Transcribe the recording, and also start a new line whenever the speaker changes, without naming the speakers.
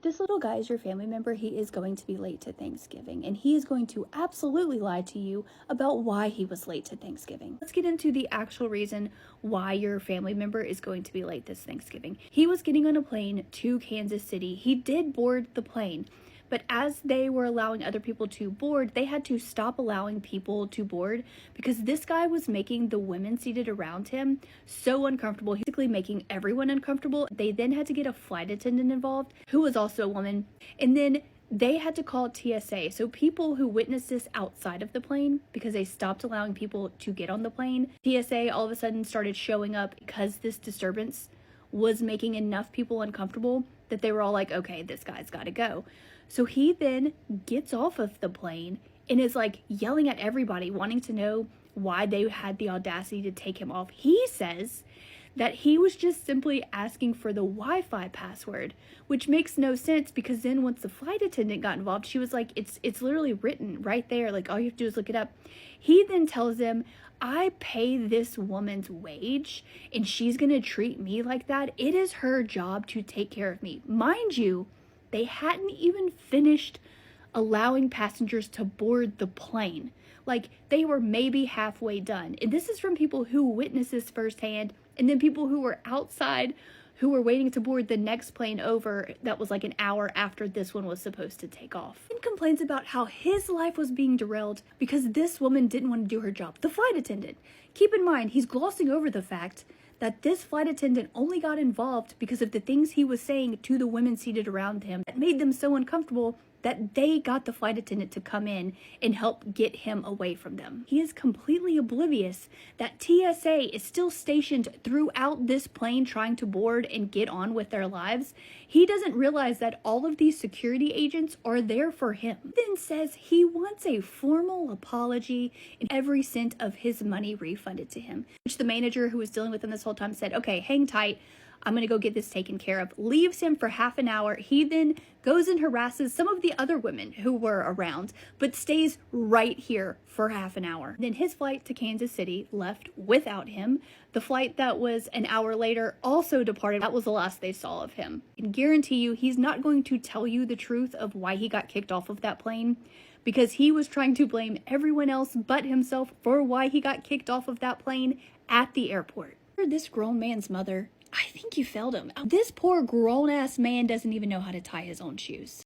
This little guy is your family member. He is going to be late to Thanksgiving, and he is going to absolutely lie to you about why he was late to Thanksgiving. Let's get into the actual reason why your family member is going to be late this Thanksgiving. He was getting on a plane to Kansas City. He did board the plane, but as they were allowing other people to board, they had to stop allowing people to board because this guy was making the women seated around him so uncomfortable. He's basically making everyone uncomfortable. They then had to get a flight attendant involved, who was also a woman, and then they had to call TSA. So people who witnessed this outside of the plane, because they stopped allowing people to get on the plane, TSA all of a sudden started showing up because this disturbance was making enough people uncomfortable that they were all like, okay, this guy's got to go. So he then gets off of the plane and is like yelling at everybody, wanting to know why they had the audacity to take him off. He says that he was just simply asking for the Wi-Fi password, which makes no sense because then once the flight attendant got involved, she was like, it's literally written right there. Like, all you have to do is look it up. He then tells them, I pay this woman's wage and she's going to treat me like that. It is her job to take care of me. Mind you, they hadn't even finished allowing passengers to board the plane. Like, they were maybe halfway done. And this is from people who witnessed this firsthand, and then people who were outside who were waiting to board the next plane over that was like an hour after this one was supposed to take off. He complains about how his life was being derailed because this woman didn't want to do her job. The flight attendant. Keep in mind, he's glossing over the fact that this flight attendant only got involved because of the things he was saying to the women seated around him that made them so uncomfortable that they got the flight attendant to come in and help get him away from them. He is completely oblivious that TSA is still stationed throughout this plane trying to board and get on with their lives. He doesn't realize that all of these security agents are there for him. He then says he wants a formal apology and every cent of his money refunded to him, which the manager who was dealing with him this whole time said, okay, hang tight. I'm going to go get this taken care of. Leaves him for half an hour. He then goes and harasses some of the other women who were around, but stays right here for half an hour. Then his flight to Kansas City left without him. The flight that was an hour later also departed. That was the last they saw of him. I can guarantee you he's not going to tell you the truth of why he got kicked off of that plane, because he was trying to blame everyone else but himself for why he got kicked off of that plane at the airport. This grown man's mother, I think you failed him. This poor grown-ass man doesn't even know how to tie his own shoes.